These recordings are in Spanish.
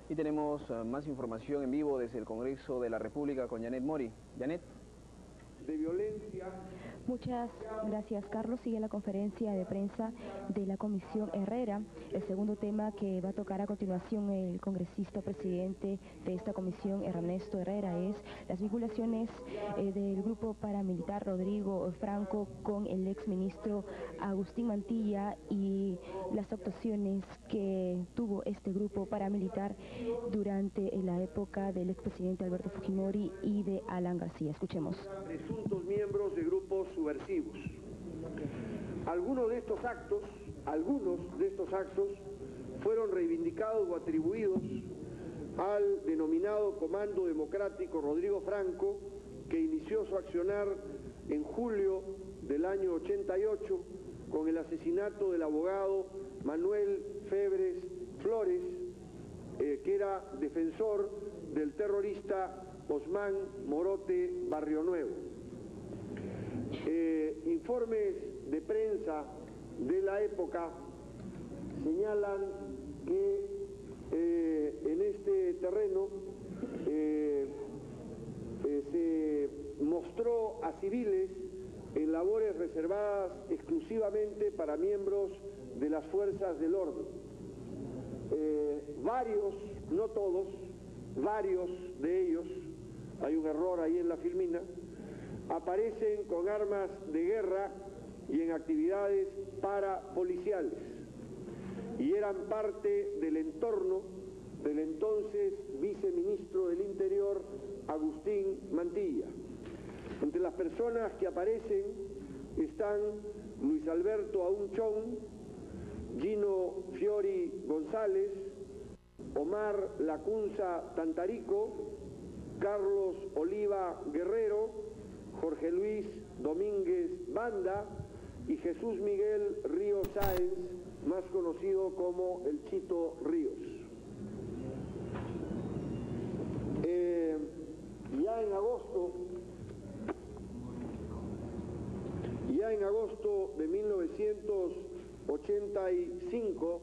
Y tenemos más información en vivo desde el Congreso de la República con Janet Mori. Janet. De violencia. Muchas gracias, Carlos. Sigue la conferencia de prensa de la Comisión Herrera. El segundo tema que va a tocar a continuación el congresista presidente de esta comisión, Ernesto Herrera, es las vinculaciones del grupo paramilitar Rodrigo Franco con el exministro Agustín Mantilla y las actuaciones que tuvo este grupo paramilitar durante la época del expresidente Alberto Fujimori y de Alan García. Escuchemos. Presuntos miembros de grupos subversivos. Algunos de estos actos fueron reivindicados o atribuidos al denominado Comando Democrático Rodrigo Franco, que inició su accionar en julio del año 88 con el asesinato del abogado Manuel Febres Flores, que era defensor del terrorista Osman Morote Barrionuevo. Informes de prensa de la época señalan que en este terreno se mostró a civiles en labores reservadas exclusivamente para miembros de las fuerzas del orden. Varios, no todos, varios de ellos, hay un error ahí en la filmina, aparecen con armas de guerra y en actividades parapoliciales, y eran parte del entorno del entonces viceministro del Interior, Agustín Mantilla. Entre las personas que aparecen están Luis Alberto Aunchón, Gino Fiori González, Omar Lacunza Tantarico, Carlos Oliva Guerrero, Jorge Luis Domínguez Banda y Jesús Miguel Ríos Sáenz, más conocido como el Chito Ríos. Ya en agosto de 1985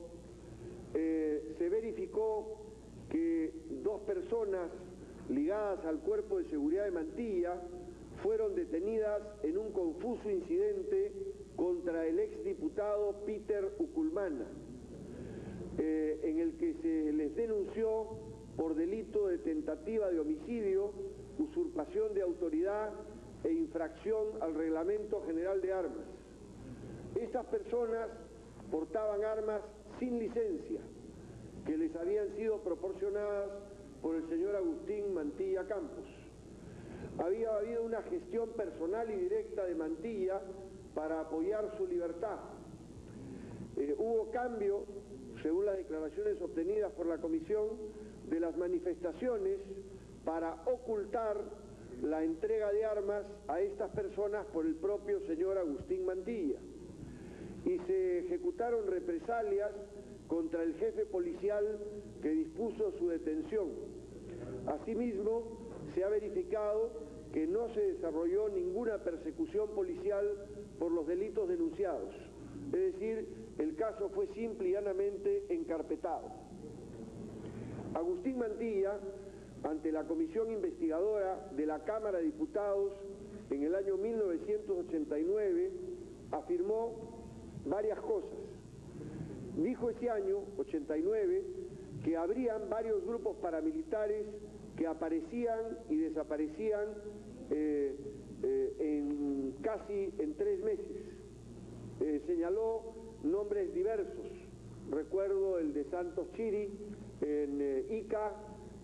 se verificó que dos personas ligadas al Cuerpo de Seguridad de Mantilla fueron detenidas en un confuso incidente contra el exdiputado Peter Uculmana, en el que se les denunció por delito de tentativa de homicidio, usurpación de autoridad e infracción al Reglamento General de Armas. Estas personas portaban armas sin licencia, que les habían sido proporcionadas por el señor Agustín Mantilla Campos. Había habido una gestión personal y directa de Mantilla para apoyar su libertad. Hubo cambio, según las declaraciones obtenidas por la comisión, de las manifestaciones para ocultar la entrega de armas a estas personas por el propio señor Agustín Mantilla. Y se ejecutaron represalias contra el jefe policial que dispuso su detención. Asimismo, se ha verificado que no se desarrolló ninguna persecución policial por los delitos denunciados. Es decir, el caso fue simple y llanamente encarpetado. Agustín Mantilla, ante la comisión investigadora de la Cámara de Diputados en el año 1989, afirmó varias cosas. Dijo ese año, 89, que habrían varios grupos paramilitares que aparecían y desaparecían casi en 3 meses. Señaló nombres diversos. Recuerdo el de Santos Chiri en Ica,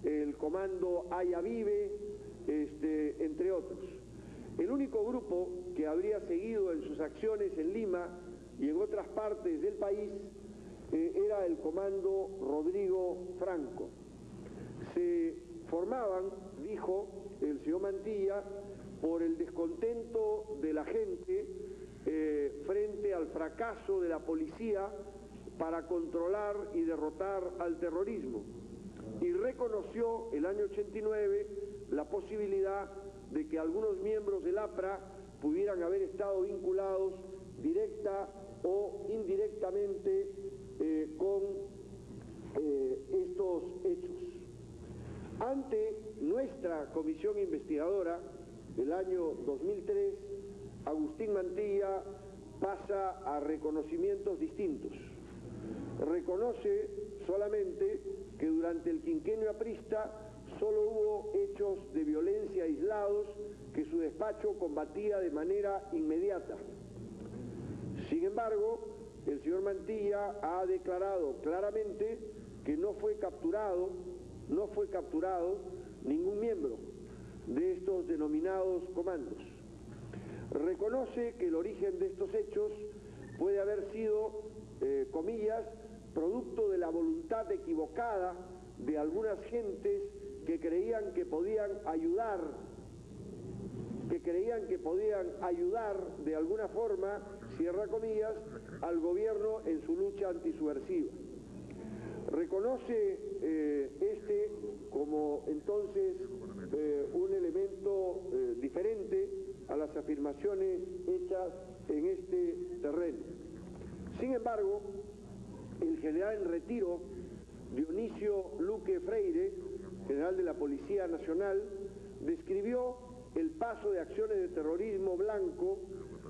el comando Haya Vive, entre otros. El único grupo que habría seguido en sus acciones en Lima y en otras partes del país era el comando Rodrigo Franco. Se formaban, dijo el señor Mantilla, por el descontento de la gente frente al fracaso de la policía para controlar y derrotar al terrorismo, y reconoció el año 89 la posibilidad de que algunos miembros del APRA pudieran haber estado vinculados directa o indirectamente con estos estos hechos. Ante nuestra comisión investigadora, el año 2003, Agustín Mantilla pasa a reconocimientos distintos. Reconoce solamente que durante el quinquenio aprista solo hubo hechos de violencia aislados que su despacho combatía de manera inmediata. Sin embargo, el señor Mantilla ha declarado claramente que no fue capturado ningún miembro de estos denominados comandos. Reconoce que el origen de estos hechos puede haber sido, comillas, producto de la voluntad equivocada de algunas gentes que creían que podían ayudar de alguna forma, cierra comillas, al gobierno en su lucha antisubversiva. Reconoce como entonces un elemento diferente a las afirmaciones hechas en este terreno. Sin embargo, el general en retiro, Dionisio Luque Freire, general de la Policía Nacional, describió el paso de acciones de terrorismo blanco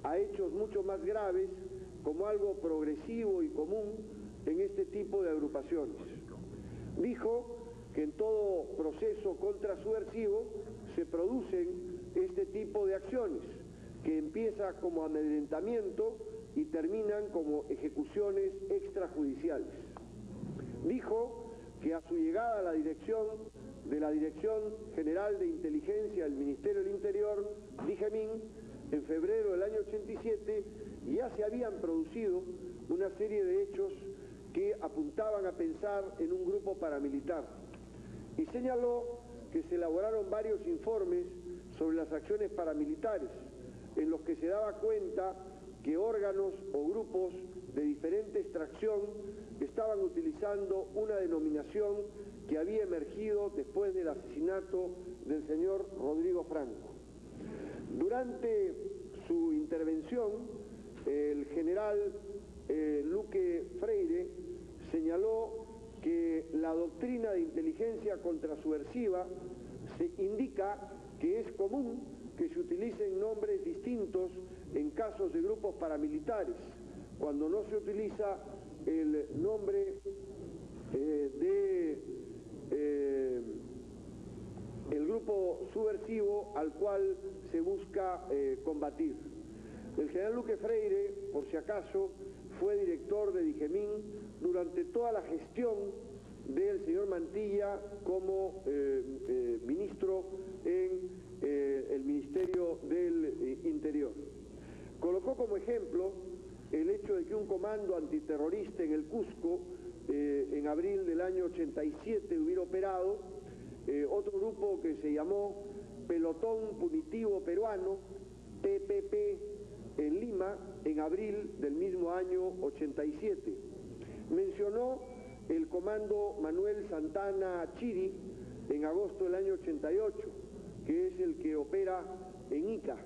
a hechos mucho más graves como algo progresivo y común en este tipo de agrupaciones. Dijo que en todo proceso contrasubversivo se producen este tipo de acciones, que empieza como amedrentamiento y terminan como ejecuciones extrajudiciales. Dijo que a su llegada a la dirección de la Dirección General de Inteligencia del Ministerio del Interior, DIGEMIN, en febrero del año 87, ya se habían producido una serie de hechos que apuntaban a pensar en un grupo paramilitar. Y señaló que se elaboraron varios informes sobre las acciones paramilitares, en los que se daba cuenta que órganos o grupos de diferente extracción estaban utilizando una denominación que había emergido después del asesinato del señor Rodrigo Franco. Durante su intervención, el general Luque Freire señaló que la doctrina de inteligencia contrasubversiva se indica que es común que se utilicen nombres distintos en casos de grupos paramilitares, cuando no se utiliza el nombre el grupo subversivo al cual se busca combatir. El general Luque Freire, por si acaso, fue director de DIGEMIN durante toda la gestión del señor Mantilla como ministro en el Ministerio del Interior. Colocó como ejemplo el hecho de que un comando antiterrorista en el Cusco, en abril del año 87, hubiera operado, otro grupo que se llamó Pelotón Punitivo Peruano, PPP, en Lima, en abril del mismo año 87. Mencionó el comando Manuel Santana Chiri, en agosto del año 88, que es el que opera en Ica,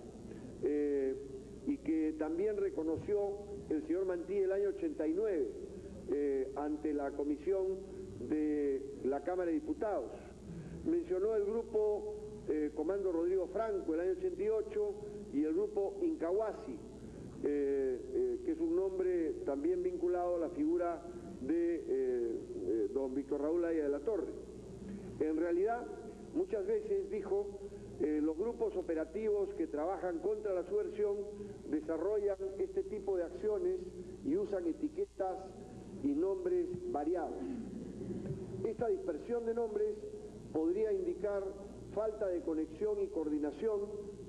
y que también reconoció el señor Mantilla el año 89 ante la comisión de la Cámara de Diputados. Mencionó el grupo Comando Rodrigo Franco el año 88 y el grupo Incahuasi, que es un nombre también vinculado a la figura de don Víctor Raúl Aya de la Torre. En realidad, muchas veces, dijo, los grupos operativos que trabajan contra la subversión desarrollan este tipo de acciones y usan etiquetas y nombres variados. Esta dispersión de nombres podría indicar falta de conexión y coordinación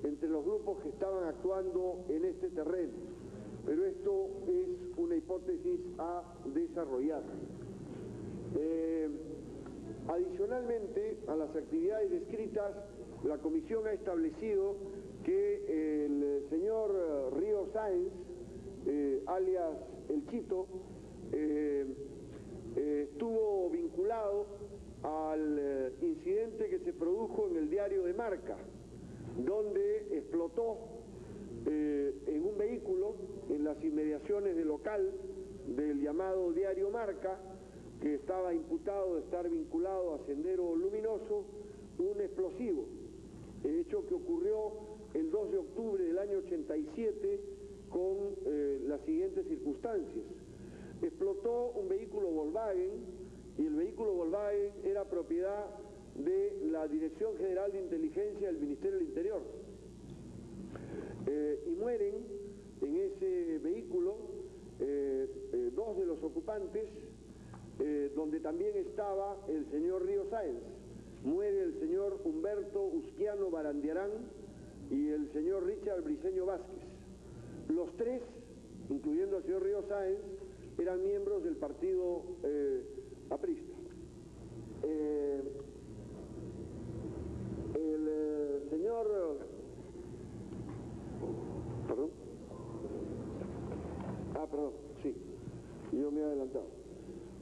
entre los grupos que estaban actuando en este terreno, pero esto es una hipótesis a desarrollar. Adicionalmente a las actividades descritas, la comisión ha establecido que el señor Río Sáenz, alias El Chito, estuvo vinculado al incidente que se produjo en el diario de Marca, donde explotó en un vehículo en las inmediaciones del local del llamado diario Marca que estaba imputado de estar vinculado a Sendero Luminoso, un explosivo, hecho que ocurrió el 2 de octubre del año 87 con las siguientes circunstancias. Explotó un vehículo Volkswagen y el vehículo Volkswagen era propiedad de la Dirección General de Inteligencia del Ministerio del Interior. Y mueren en ese vehículo dos de los ocupantes, donde también estaba el señor Río Sáenz. Muere el señor Humberto Usquiano Barandiarán y el señor Richard Briceño Vázquez. Los tres, incluyendo al señor Río Sáenz, eran miembros del partido aprista. El señor... ¿Perdón? Perdón, sí, yo me he adelantado.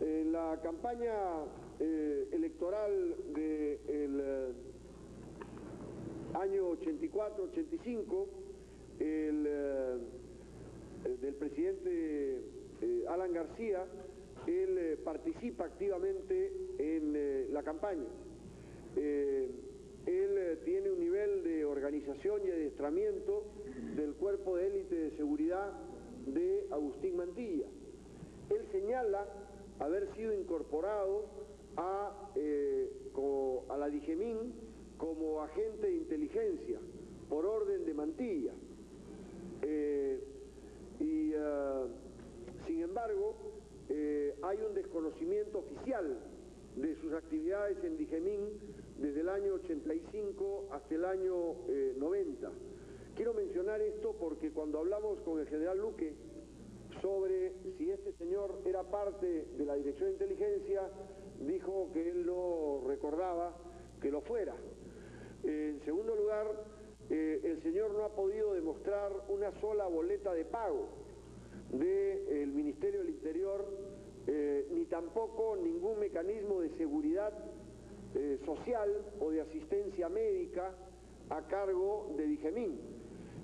En la campaña electoral del año 84-85, del presidente Alan García, él participa activamente en la campaña. Él tiene un nivel de organización y adiestramiento del cuerpo de élite de seguridad de Agustín Mantilla. Él señala haber sido incorporado a la DIGEMIN como agente de inteligencia por orden de Mantilla. Sin embargo, hay un desconocimiento oficial de sus actividades en DIGEMIN desde el año 85 hasta el año 90. Quiero mencionar esto porque cuando hablamos con el general Luque sobre si este señor era parte de la Dirección de Inteligencia, dijo que él no recordaba que lo fuera. En segundo lugar, el señor no ha podido demostrar una sola boleta de pago del Ministerio del Interior, ni tampoco ningún mecanismo de seguridad social o de asistencia médica a cargo de DIGEMIN.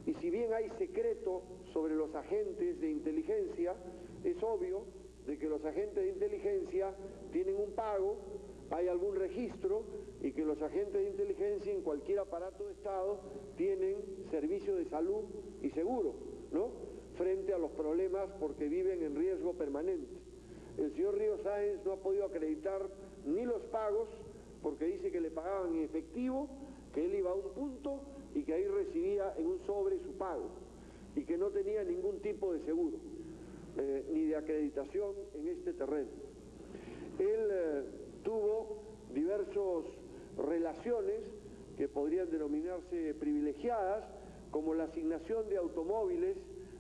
Y si bien hay secreto sobre los agentes de inteligencia, es obvio de que los agentes de inteligencia tienen un pago, hay algún registro, y que los agentes de inteligencia en cualquier aparato de Estado tienen servicio de salud y seguro, ¿no?, frente a los problemas porque viven en riesgo permanente. El señor Río Sáenz no ha podido acreditar ni los pagos, porque dice que le pagaban en efectivo, que él iba a un punto y que ahí recibía en un sobre su pago, y que no tenía ningún tipo de seguro, ni de acreditación en este terreno. Él tuvo diversas relaciones que podrían denominarse privilegiadas, como la asignación de automóviles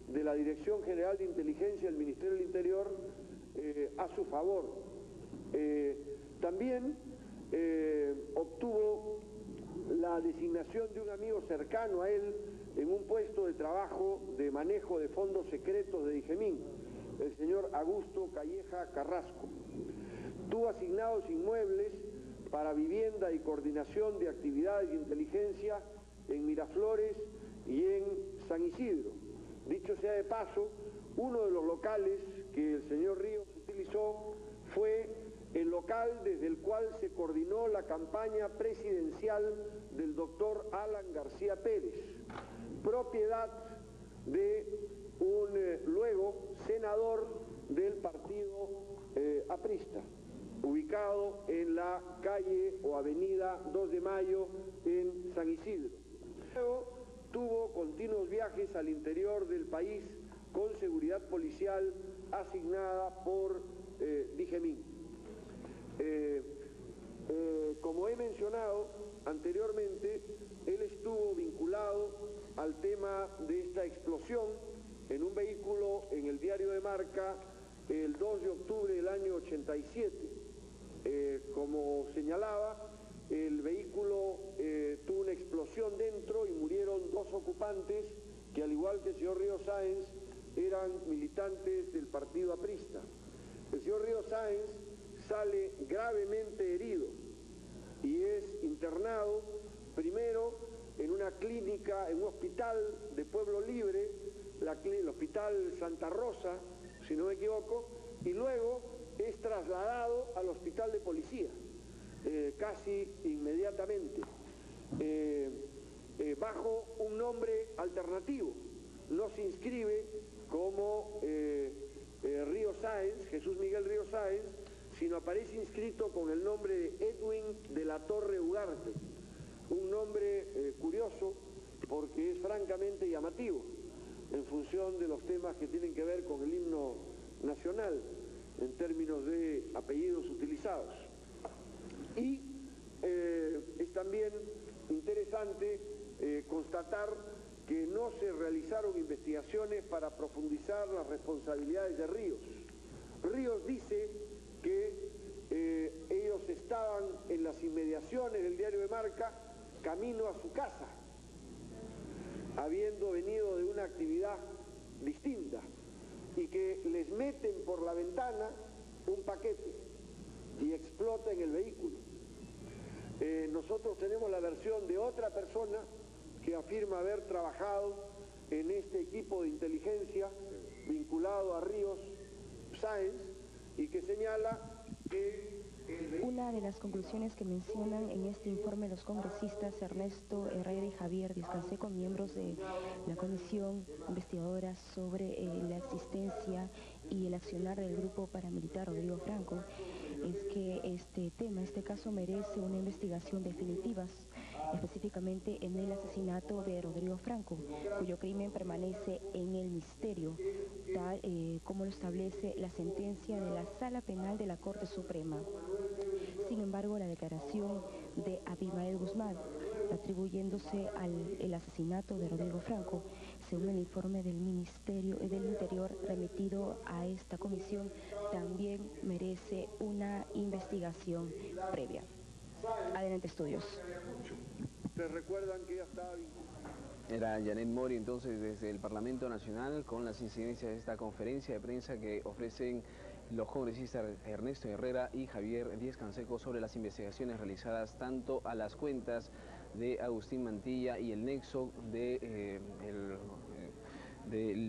de la Dirección General de Inteligencia del Ministerio del Interior a su favor. También obtuvo la designación de un amigo cercano a él en un puesto de trabajo de manejo de fondos secretos de DIGEMIN, el señor Augusto Calleja Carrasco. Tuvo asignados inmuebles para vivienda y coordinación de actividades de inteligencia en Miraflores y en San Isidro. Dicho sea de paso, uno de los locales que el señor Ríos utilizó fue el local desde el cual se coordinó la campaña presidencial del doctor Alan García Pérez, propiedad de un luego senador del partido aprista, ubicado en la calle o avenida 2 de Mayo en San Isidro. Luego tuvo continuos viajes al interior del país con seguridad policial asignada por DIGEMIN. Como he mencionado anteriormente, él estuvo vinculado al tema de esta explosión en un vehículo en el diario de Marca el 2 de octubre del año 87. Como señalaba, el vehículo tuvo una explosión dentro y murieron dos ocupantes que, al igual que el señor Río Sáenz, eran militantes del partido aprista. El señor Río Sáenz sale gravemente herido y es internado primero en una clínica, en un hospital de Pueblo Libre, el Hospital Santa Rosa, si no me equivoco, y luego es trasladado al hospital de policía, casi inmediatamente, bajo un nombre alternativo. No se inscribe como Ríos Sáenz, Jesús Miguel Ríos Sáenz, sino aparece inscrito con el nombre de Edwin de la Torre Ugarte, un nombre curioso porque es francamente llamativo en función de los temas que tienen que ver con el himno nacional en términos de apellidos utilizados. Y es también interesante constatar que no se realizaron investigaciones para profundizar las responsabilidades de Ríos. Ríos dice que ellos estaban en las inmediaciones del diario de Marca, camino a su casa, habiendo venido de una actividad distinta, y que les meten por la ventana un paquete y explota en el vehículo. Nosotros tenemos la versión de otra persona que afirma haber trabajado en este equipo de inteligencia vinculado a Ríos Sáenz y que señala que una de las conclusiones que mencionan en este informe los congresistas Ernesto Herrera y Javier Díaz-Canseco, miembros de la comisión investigadora sobre la existencia y el accionar del grupo paramilitar Rodrigo Franco, es que este caso merece una investigación definitiva, específicamente en el asesinato de Rodrigo Franco, cuyo crimen permanece en el misterio, tal como lo establece la sentencia de la Sala Penal de la Corte Suprema. Sin embargo, la declaración de Abimael Guzmán, atribuyéndose el asesinato de Rodrigo Franco, según el informe del Ministerio del Interior remitido a esta comisión, también merece una investigación previa. Adelante, estudios. ¿te recuerdan que ya estaba vinculada? Era Janet Mori entonces desde el Parlamento Nacional con las incidencias de esta conferencia de prensa que ofrecen los congresistas Ernesto Herrera y Javier Díaz-Canseco sobre las investigaciones realizadas tanto a las cuentas de Agustín Mantilla y el nexo del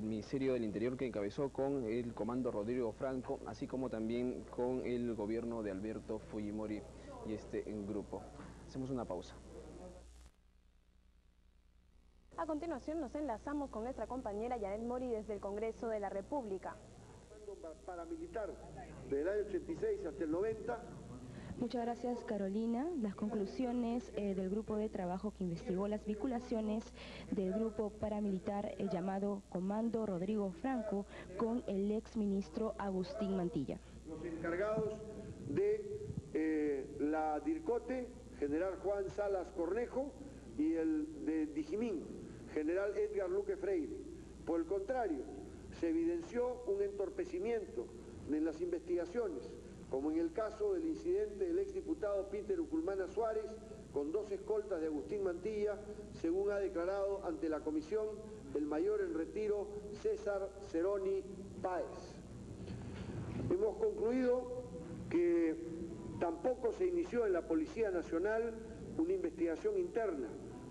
Ministerio del Interior que encabezó con el comando Rodrigo Franco, así como también con el gobierno de Alberto Fujimori y este grupo. Hacemos una pausa. A continuación nos enlazamos con nuestra compañera Janet Mori desde el Congreso de la República. Paramilitar del año 86 hasta el 90. Muchas gracias, Carolina. Las conclusiones del grupo de trabajo que investigó las vinculaciones del grupo paramilitar llamado Comando Rodrigo Franco con el exministro Agustín Mantilla. Los encargados de la DIRCOTE, general Juan Salas Cornejo, y el de Dijimín, general Edgar Luque Freire. Por el contrario, se evidenció un entorpecimiento en las investigaciones, como en el caso del incidente del exdiputado Peter Uculmana Suárez con 2 escoltas de Agustín Mantilla, según ha declarado ante la comisión el mayor en retiro César Ceroni Páez. Hemos concluido que tampoco se inició en la Policía Nacional una investigación interna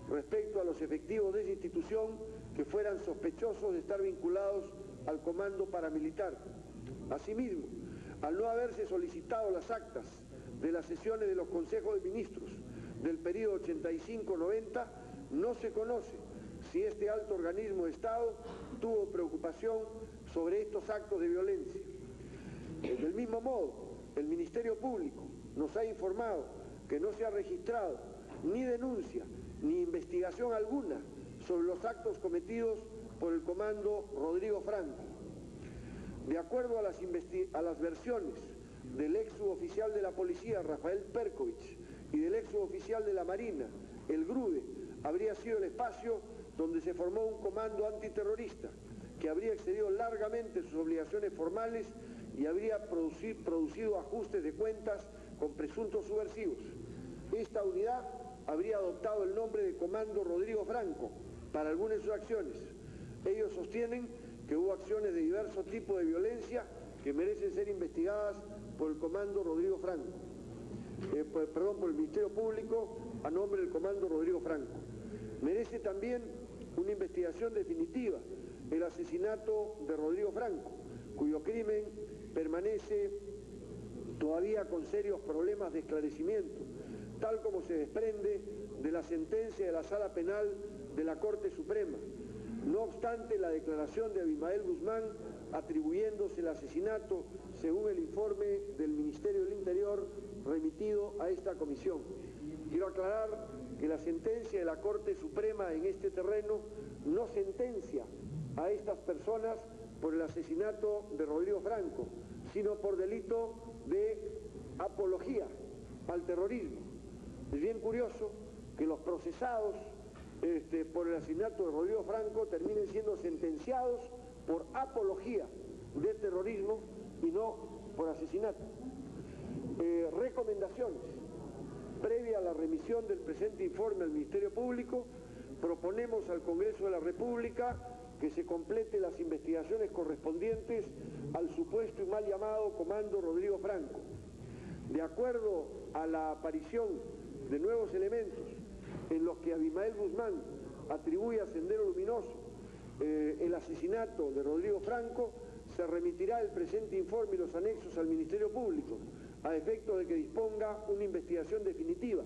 respecto a los efectivos de esa institución que fueran sospechosos de estar vinculados al comando paramilitar. Asimismo, al no haberse solicitado las actas de las sesiones de los consejos de ministros del periodo 85-90, no se conoce si este alto organismo de Estado tuvo preocupación sobre estos actos de violencia. Del mismo modo, el Ministerio Público nos ha informado que no se ha registrado ni denuncia ni investigación alguna sobre los actos cometidos por el comando Rodrigo Franco. De acuerdo a las versiones del ex suboficial de la policía, Rafael Perkovich, y del ex suboficial de la Marina, el Grude, habría sido el espacio donde se formó un comando antiterrorista que habría excedido largamente sus obligaciones formales y habría producido ajustes de cuentas con presuntos subversivos. Esta unidad habría adoptado el nombre de Comando Rodrigo Franco para algunas de sus acciones. Ellos sostienen que hubo acciones de diverso tipo de violencia que merecen ser investigadas por el Comando Rodrigo Franco, por el Ministerio Público a nombre del Comando Rodrigo Franco. Merece también una investigación definitiva el asesinato de Rodrigo Franco, cuyo crimen permanece todavía con serios problemas de esclarecimiento, tal como se desprende de la sentencia de la Sala Penal de la Corte Suprema. No obstante, la declaración de Abimael Guzmán atribuyéndose el asesinato según el informe del Ministerio del Interior remitido a esta comisión. Quiero aclarar que la sentencia de la Corte Suprema en este terreno no sentencia a estas personas por el asesinato de Rodrigo Franco, sino por delito de apología al terrorismo. Es bien curioso que los procesados por el asesinato de Rodrigo Franco terminen siendo sentenciados por apología de terrorismo y no por asesinato. Recomendaciones. Previa a la remisión del presente informe al Ministerio Público, proponemos al Congreso de la República que se complete las investigaciones correspondientes al supuesto y mal llamado Comando Rodrigo Franco. De acuerdo a la aparición de nuevos elementos en los que Abimael Guzmán atribuye a Sendero Luminoso el asesinato de Rodrigo Franco, se remitirá el presente informe y los anexos al Ministerio Público, a efecto de que disponga una investigación definitiva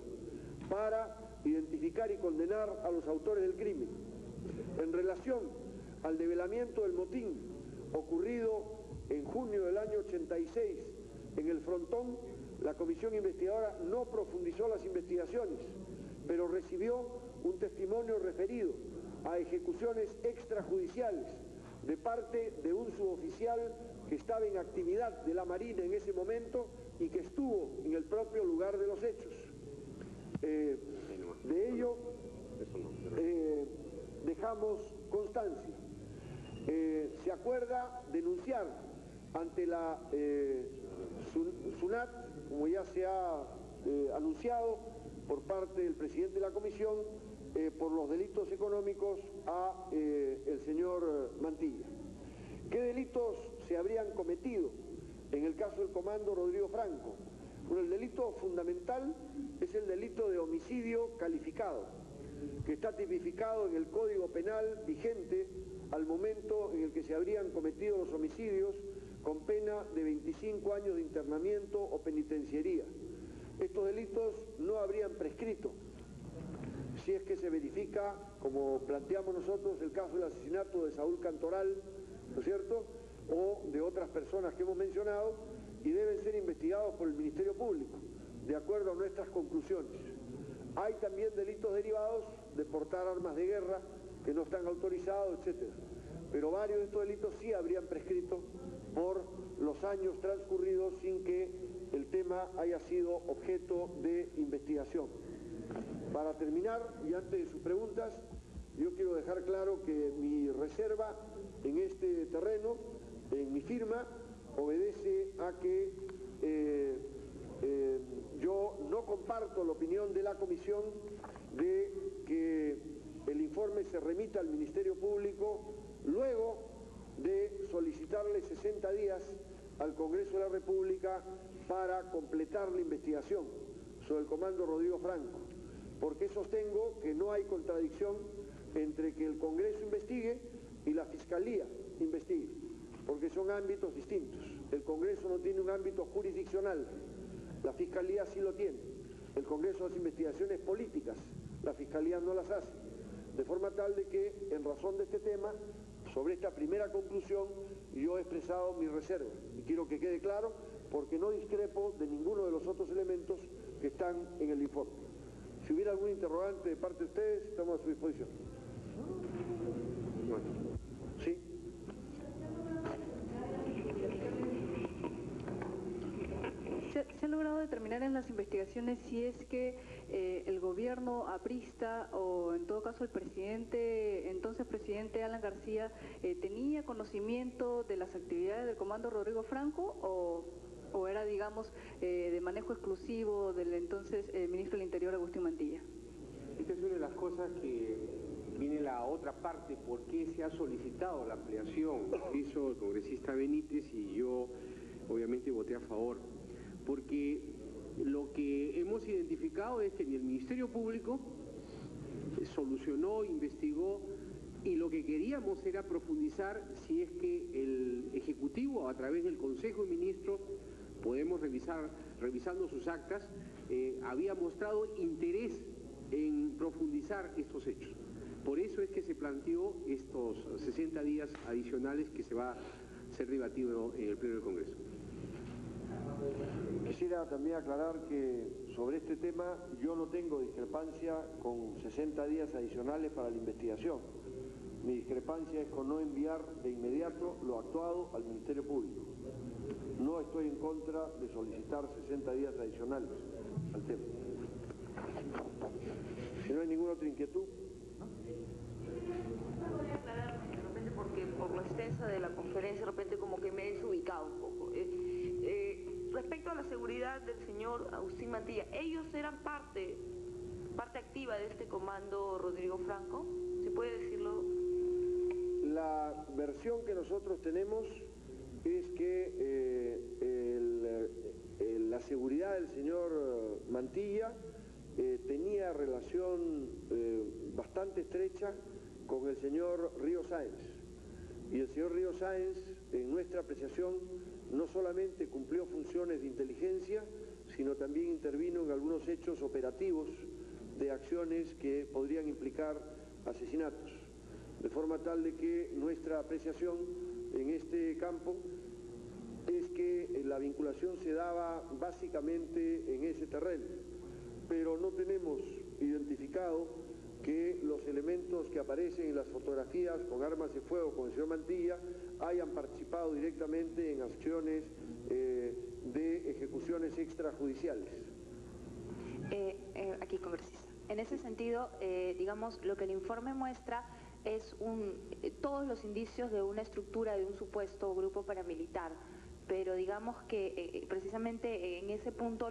para identificar y condenar a los autores del crimen. En relación al develamiento del motín ocurrido en junio del año 86 en el Frontón, la comisión investigadora no profundizó las investigaciones, pero recibió un testimonio referido a ejecuciones extrajudiciales de parte de un suboficial que estaba en actividad de la Marina en ese momento y que estuvo en el propio lugar de los hechos. De ello dejamos constancia. Se acuerda denunciar ante la SUNAT, como ya se ha anunciado por parte del presidente de la comisión, por los delitos económicos a el señor Mantilla. ¿Qué delitos se habrían cometido en el caso del Comando Rodrigo Franco? Bueno, el delito fundamental es el delito de homicidio calificado, que está tipificado en el Código Penal vigente al momento en el que se habrían cometido los homicidios, con pena de 25 años de internamiento o penitenciaría. Estos delitos no habrían prescrito si es que se verifica, como planteamos nosotros, el caso del asesinato de Saúl Cantoral, ¿no es cierto?, o de otras personas que hemos mencionado, y deben ser investigados por el Ministerio Público, de acuerdo a nuestras conclusiones. Hay también delitos derivados de portar armas de guerra que no están autorizados, etcétera. Pero varios de estos delitos sí habrían prescrito por los años transcurridos sin que el tema haya sido objeto de investigación. Para terminar, y antes de sus preguntas, yo quiero dejar claro que mi reserva en este terreno, en mi firma, obedece a que yo no comparto la opinión de la comisión de que el informe se remita al Ministerio Público luego de solicitarle 60 días al Congreso de la República para completar la investigación sobre el Comando Rodrigo Franco, porque sostengo que no hay contradicción entre que el Congreso investigue y la Fiscalía investigue, porque son ámbitos distintos. El Congreso no tiene un ámbito jurisdiccional, la Fiscalía sí lo tiene. El Congreso hace investigaciones políticas, la Fiscalía no las hace. De forma tal de que, en razón de este tema, sobre esta primera conclusión, yo he expresado mi reserva. Y quiero que quede claro, porque no discrepo de ninguno de los otros elementos que están en el informe. Si hubiera algún interrogante de parte de ustedes, estamos a su disposición. Bueno, sí. ¿Se ha logrado determinar en las investigaciones si es que el gobierno aprista o en todo caso el presidente, entonces presidente Alan García, tenía conocimiento de las actividades del Comando Rodrigo Franco o era, digamos, de manejo exclusivo del entonces ministro del Interior Agustín Mantilla? Esta es una de las cosas que viene la otra parte, por qué se ha solicitado la ampliación. Hizo el congresista Benítez y yo obviamente voté a favor. Porque lo que hemos identificado es que ni el Ministerio Público solucionó, investigó, y lo que queríamos era profundizar si es que el Ejecutivo, a través del Consejo de Ministros, podemos revisando sus actas, había mostrado interés en profundizar estos hechos. Por eso es que se planteó estos 60 días adicionales que se va a ser debatido en el Pleno del Congreso. Quisiera también aclarar que sobre este tema yo no tengo discrepancia con 60 días adicionales para la investigación. Mi discrepancia es con no enviar de inmediato lo actuado al Ministerio Público. No estoy en contra de solicitar 60 días adicionales al tema. Si no hay ninguna otra inquietud. Podría aclarar de repente, porque por lo extensa de la conferencia, de repente como que me he desubicado un poco. Respecto a la seguridad del señor Agustín Mantilla, ¿ellos eran parte activa de este comando Rodrigo Franco? ¿Se puede decirlo? La versión que nosotros tenemos es que la seguridad del señor Mantilla tenía relación bastante estrecha con el señor Río Sáenz. Y el señor Río Sáenz, en nuestra apreciación, no solamente cumplió funciones de inteligencia, sino también intervino en algunos hechos operativos de acciones que podrían implicar asesinatos. De forma tal de que nuestra apreciación en este campo es que la vinculación se daba básicamente en ese terreno, pero no tenemos identificado que los elementos que aparecen en las fotografías con armas de fuego con el señor Mantilla hayan participado directamente en acciones de ejecuciones extrajudiciales. Aquí, congresista. En ese sentido, digamos, lo que el informe muestra es todos los indicios de una estructura de un supuesto grupo paramilitar, pero digamos que precisamente en ese punto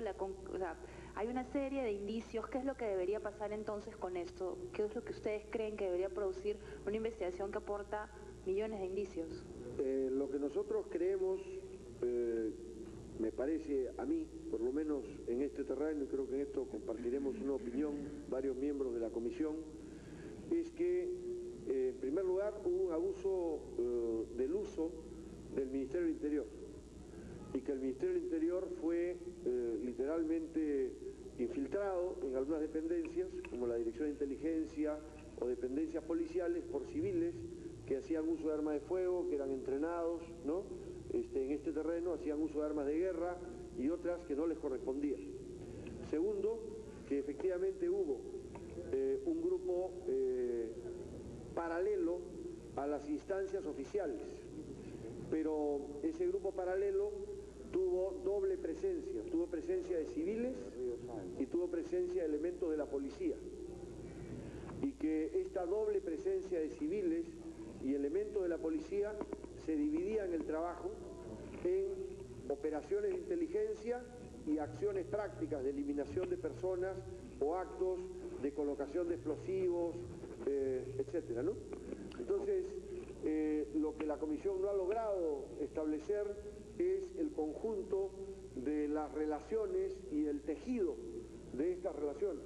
hay una serie de indicios. ¿Qué es lo que debería pasar entonces con esto? ¿Qué es lo que ustedes creen que debería producir una investigación que aporta millones de indicios? Lo que nosotros creemos, me parece a mí, por lo menos en este terreno, y creo que en esto compartiremos una opinión varios miembros de la comisión, es que en primer lugar hubo un abuso del uso del Ministerio del Interior, y que el Ministerio del Interior fue literalmente infiltrado en algunas dependencias, como la Dirección de Inteligencia o dependencias policiales, por civiles que hacían uso de armas de fuego, que eran entrenados, ¿no?, en este terreno, hacían uso de armas de guerra y otras que no les correspondían. Segundo, que efectivamente hubo un grupo paralelo a las instancias oficiales, pero ese grupo paralelo tuvo doble presencia, tuvo presencia de civiles y tuvo presencia de elementos de la policía, y que esta doble presencia de civiles y elementos de la policía se dividían el trabajo en operaciones de inteligencia y acciones prácticas de eliminación de personas o actos de colocación de explosivos, etcétera, ¿no? Entonces, lo que la comisión no ha logrado establecer es el conjunto de las relaciones y el tejido de estas relaciones,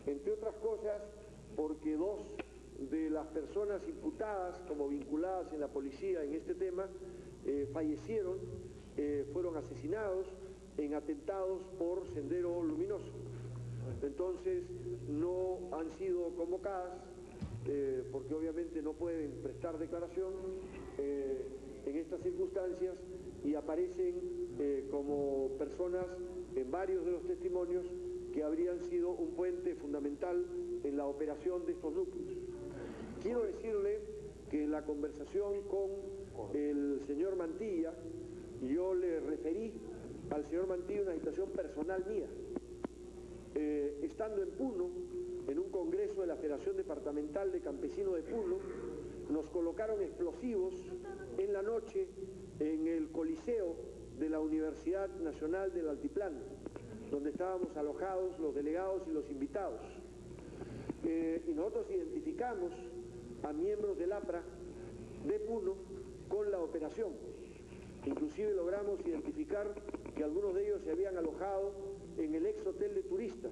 entre otras cosas porque dos de las personas imputadas como vinculadas en la policía en este tema fallecieron, fueron asesinados en atentados por Sendero Luminoso. Entonces no han sido convocadas porque obviamente no pueden prestar declaración en estas circunstancias, y aparecen como personas en varios de los testimonios que habrían sido un puente fundamental en la operación de estos núcleos. Quiero decirle que en la conversación con el señor Mantilla, yo le referí al señor Mantilla una situación personal mía. Estando en Puno, en un congreso de la Federación Departamental de Campesinos de Puno, nos colocaron explosivos en la noche en el Coliseo de la Universidad Nacional del Altiplano, donde estábamos alojados los delegados y los invitados. Y nosotros identificamos a miembros del APRA de Puno con la operación. Inclusive logramos identificar que algunos de ellos se habían alojado en el ex hotel de turistas,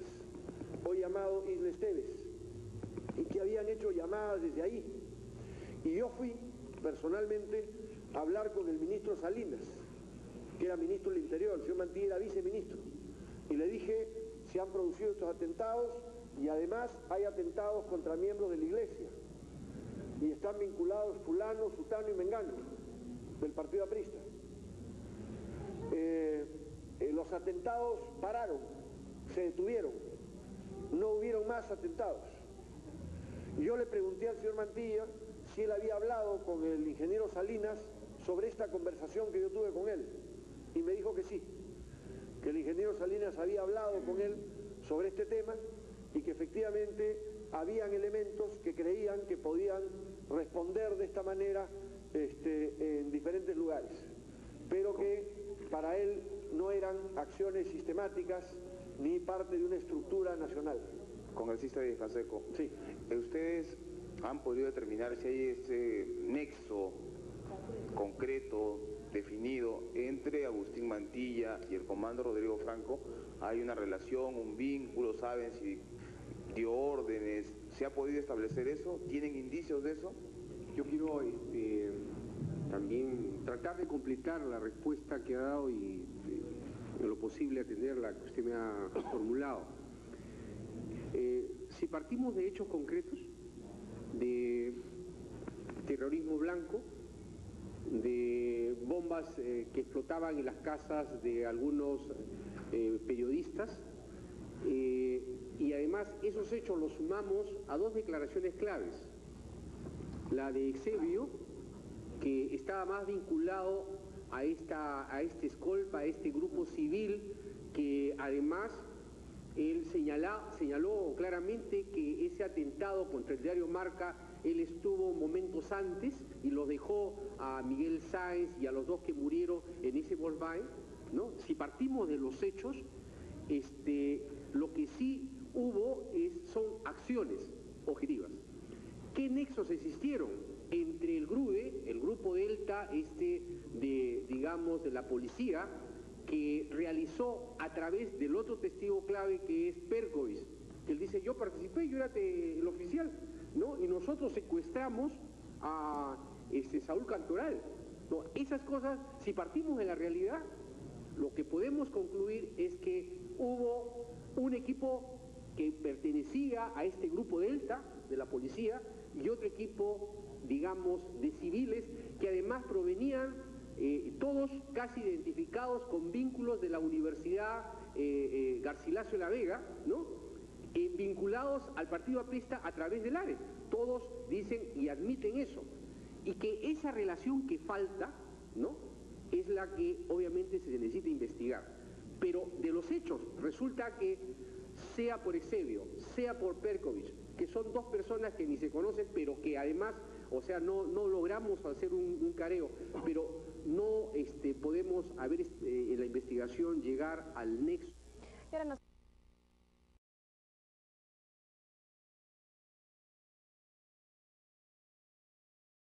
hoy llamado Isla Esteves, y que habían hecho llamadas desde ahí. Y yo fui personalmente a hablar con el ministro Salinas, que era ministro del Interior, el señor Mantilla era viceministro, y le dije, se han producido estos atentados y además hay atentados contra miembros de la iglesia, y están vinculados fulano, sutano y mengano, del partido aprista. Los atentados pararon, se detuvieron, no hubieron más atentados. Yo le pregunté al señor Mantilla si él había hablado con el ingeniero Salinas sobre esta conversación que yo tuve con él, y me dijo que sí, que el ingeniero Salinas había hablado con él sobre este tema y que efectivamente habían elementos que creían que podían responder de esta manera en diferentes lugares, pero que para él no eran acciones sistemáticas ni parte de una estructura nacional. Congresista Díez Canseco, sí. ¿Ustedes han podido determinar si hay ese nexo concreto, definido, entre Agustín Mantilla y el comando Rodrigo Franco? ¿Hay una relación, un vínculo? ¿Saben si dio órdenes? ¿Se ha podido establecer eso? ¿Tienen indicios de eso? Yo quiero también tratar de completar la respuesta que ha dado y en lo posible atender la que usted me ha formulado. Si partimos de hechos concretos, de terrorismo blanco, de bombas que explotaban en las casas de algunos periodistas, y además esos hechos los sumamos a dos declaraciones claves. La de Exebio, que estaba más vinculado a este escolpa, a este grupo civil, que además él señaló claramente que ese atentado contra el diario Marca, él estuvo momentos antes y los dejó a Miguel Sáenz y a los dos que murieron en ese Volkswagen, ¿no? Si partimos de los hechos, lo que sí hubo son acciones objetivas. ¿Qué nexos existieron entre el GRUDE, el Grupo Delta, de la policía, que realizó a través del otro testigo clave que es Perkovic, que él dice, yo participé, yo era el oficial, ¿no? Y nosotros secuestramos a Saúl Cantoral, ¿no? Esas cosas, si partimos de la realidad, lo que podemos concluir es que hubo un equipo que pertenecía a este Grupo Delta de la policía y otro equipo, digamos, de civiles que además provenían todos casi identificados con vínculos de la Universidad Garcilaso de la Vega, ¿no? Vinculados al partido aprista a través del ARE. Todos dicen y admiten eso. Y que esa relación que falta, ¿no?, es la que obviamente se necesita investigar. Pero de los hechos resulta que sea por Exebio, sea por Perkovic, que son dos personas que ni se conocen, pero que además, o sea, no logramos hacer un careo, pero no podemos en la investigación llegar al nexo. Y ahora nos...